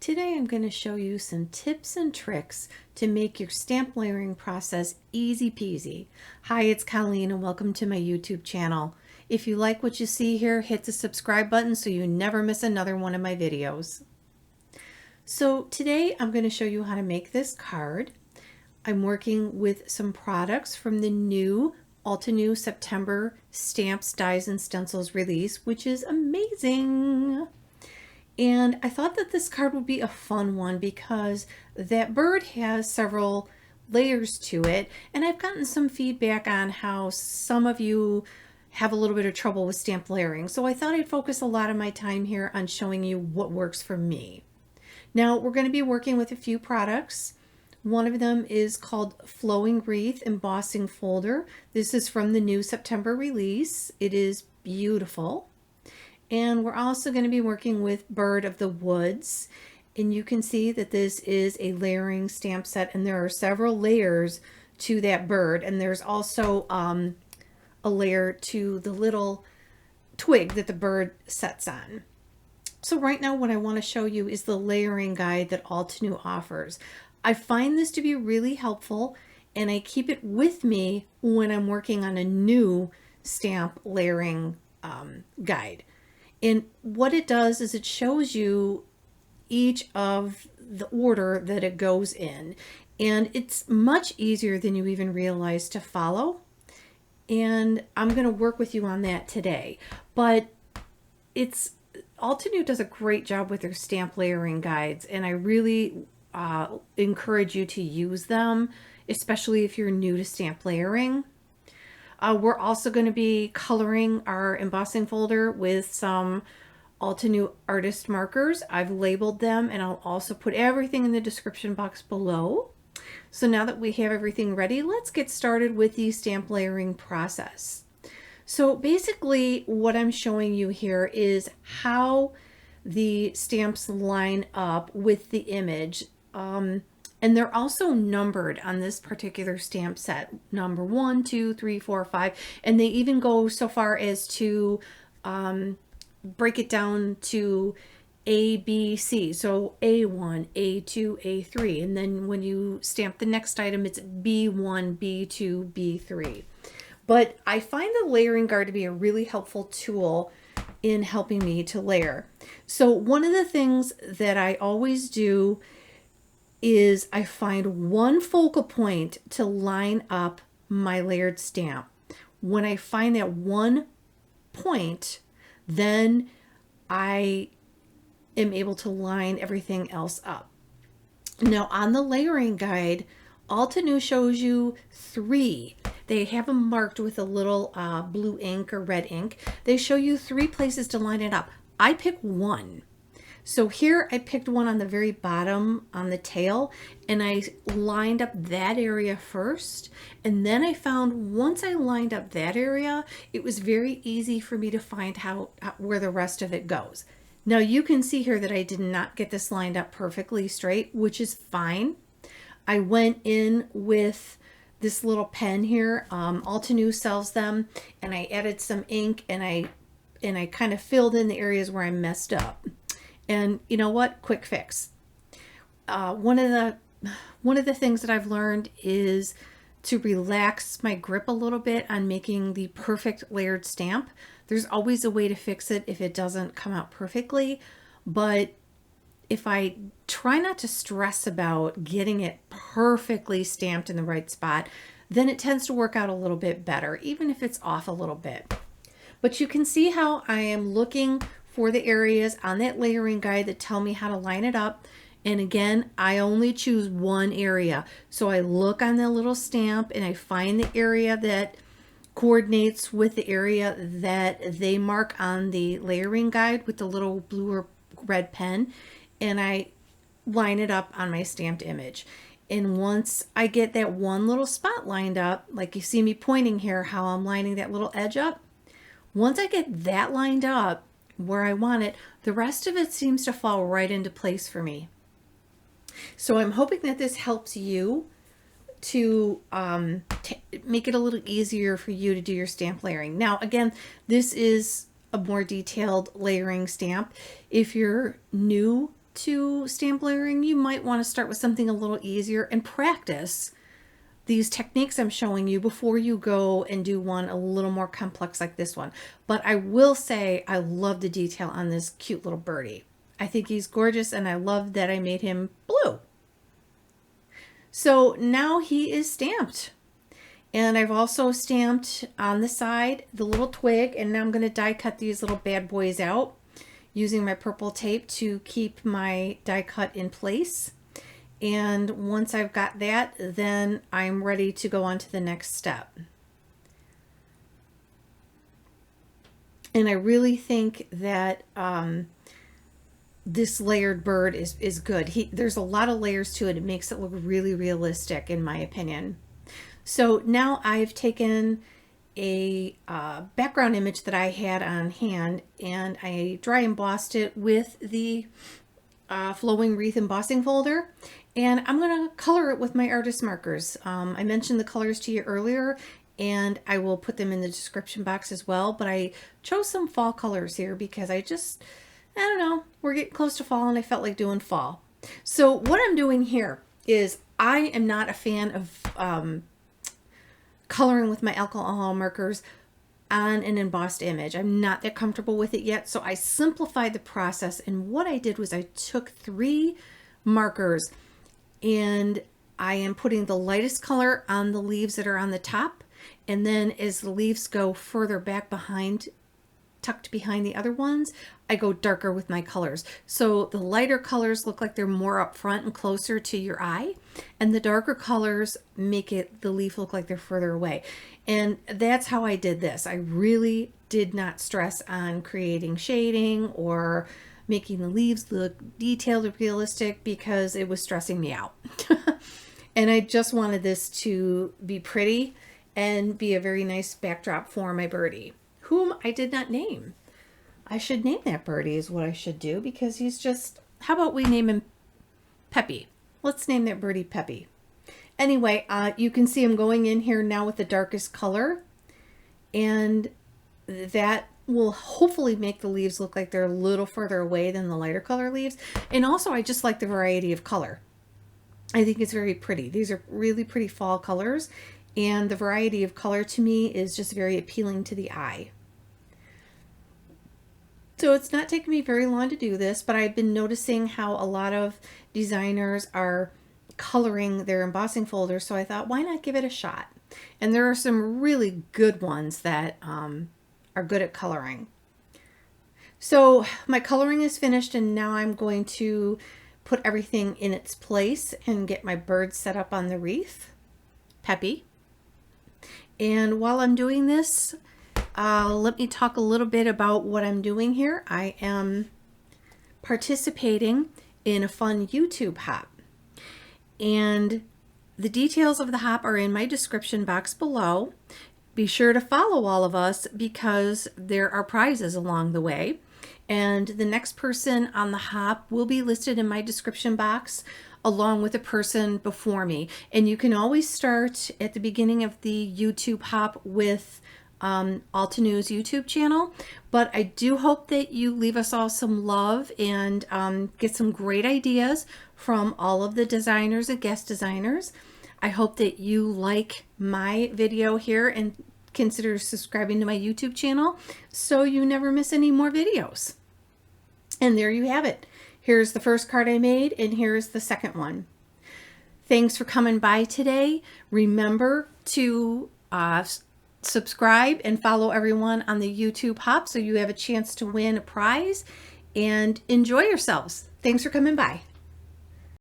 Today I'm going to show you some tips and tricks to make your stamp layering process easy peasy. Hi, it's Colleen and welcome to my YouTube channel. If you like what you see here, hit the subscribe button so you never miss another one of my videos. So today I'm going to show you how to make this card. I'm working with some products from the new Altenew September Stamps, Dies, and Stencils release, which is amazing. And I thought that this card would be a fun one because that bird has several layers to it, and I've gotten some feedback on how some of you have a little bit of trouble with stamp layering. So I thought I'd focus a lot of my time here on showing you what works for me. Now we're going to be working with a few products. One of them is called Flowing Wreath Embossing Folder. This is from the new September release. It is beautiful. And we're also going to be working with Bird of the Woods. And you can see that this is a layering stamp set, and there are several layers to that bird. And there's also a layer to the little twig that the bird sets on. So right now what I want to show you is the layering guide that Altenew offers. I find this to be really helpful, and I keep it with me when I'm working on a new stamp layering guide. And what it does is it shows you each of the order that it goes in. And it's much easier than you even realize to follow. And I'm going to work with you on that today. But Altenew does a great job with their stamp layering guides. And I really encourage you to use them, especially if you're new to stamp layering. We're also going to be coloring our embossing folder with some Altenew artist markers. I've labeled them, and I'll also put everything in the description box below. So now that we have everything ready, let's get started with the stamp layering process. So basically what I'm showing you here is how the stamps line up with the image. And they're also numbered on this particular stamp set, number 1, 2, 3, 4, 5, and they even go so far as to break it down to A, B, C. So A1, A2, A3, and then when you stamp the next item, it's B1, B2, B3. But I find the layering guide to be a really helpful tool in helping me to layer. So one of the things that I always do is I find one focal point to line up my layered stamp. When I find that one point, then I am able to line everything else up. Now on the layering guide, Altenew shows you 3. They have them marked with a little blue ink or red ink. They show you 3 places to line it up. I pick 1. So here I picked one on the very bottom on the tail, and I lined up that area first. And then I found once I lined up that area, it was very easy for me to find where the rest of it goes. Now you can see here that I did not get this lined up perfectly straight, which is fine. I went in with this little pen here. Altenew sells them, and I added some ink, and I kind of filled in the areas where I messed up. And you know what? Quick fix. One of the things that I've learned is to relax my grip a little bit on making the perfect layered stamp. There's always a way to fix it if it doesn't come out perfectly, but if I try not to stress about getting it perfectly stamped in the right spot, then it tends to work out a little bit better, even if it's off a little bit. But you can see how I am looking for the areas on that layering guide that tell me how to line it up. And again, I only choose one area. So I look on the little stamp and I find the area that coordinates with the area that they mark on the layering guide with the little blue or red pen, and I line it up on my stamped image. And once I get that one little spot lined up, like you see me pointing here, how I'm lining that little edge up, once I get that lined up where I want it, the rest of it seems to fall right into place for me. So I'm hoping that this helps you to make it a little easier for you to do your stamp layering. Now again, this is a more detailed layering stamp. If you're new to stamp layering, you might want to start with something a little easier and practice these techniques I'm showing you before you go and do one a little more complex like this one. But I will say I love the detail on this cute little birdie. I think he's gorgeous, and I love that I made him blue. So now he is stamped. And I've also stamped on the side the little twig, and now I'm going to die cut these little bad boys out using my purple tape to keep my die cut in place. And once I've got that, then I'm ready to go on to the next step. And I really think that this layered bird is good. There's a lot of layers to it. It makes it look really realistic, in my opinion. So now I've taken a background image that I had on hand, and I dry embossed it with the Flowing Wreath embossing folder, and I'm going to color it with my artist markers. I mentioned the colors to you earlier, and I will put them in the description box as well, but I chose some fall colors here because I don't know, we're getting close to fall and I felt like doing fall. So what I'm doing here is I am not a fan of coloring with my alcohol markers on an embossed image. I'm not that comfortable with it yet, so I simplified the process, and what I did was I took 3 markers and I am putting the lightest color on the leaves that are on the top, and then as the leaves go further back behind, tucked behind the other ones, I go darker with my colors. So the lighter colors look like they're more up front and closer to your eye, and the darker colors make the leaf look like they're further away. And that's how I did this. I really did not stress on creating shading or making the leaves look detailed or realistic because it was stressing me out. And I just wanted this to be pretty and be a very nice backdrop for my birdie, whom I did not name. I should name that birdie is what I should do, because he's just, how about we name him Peppy? Let's name that birdie Peppy. Anyway, you can see I'm going in here now with the darkest color, and that will hopefully make the leaves look like they're a little further away than the lighter color leaves. And also I just like the variety of color. I think it's very pretty. These are really pretty fall colors, and the variety of color to me is just very appealing to the eye. So it's not taking me very long to do this, but I've been noticing how a lot of designers are coloring their embossing folders, so I thought, why not give it a shot? And there are some really good ones that are good at coloring. So my coloring is finished, and now I'm going to put everything in its place and get my bird set up on the wreath, Peppy. And while I'm doing this, let me talk a little bit about what I'm doing here. I am participating in a fun YouTube hop, and the details of the hop are in my description box below. Be sure to follow all of us because there are prizes along the way, and the next person on the hop will be listed in my description box along with a person before me. And you can always start at the beginning of the YouTube hop with Altenew's YouTube channel, but I do hope that you leave us all some love and get some great ideas from all of the designers and guest designers. I hope that you like my video here and consider subscribing to my YouTube channel so you never miss any more videos. And there you have it. Here's the first card I made, and here's the second one. Thanks for coming by today. Remember to subscribe and follow everyone on the YouTube hop so you have a chance to win a prize, and enjoy yourselves. Thanks for coming by.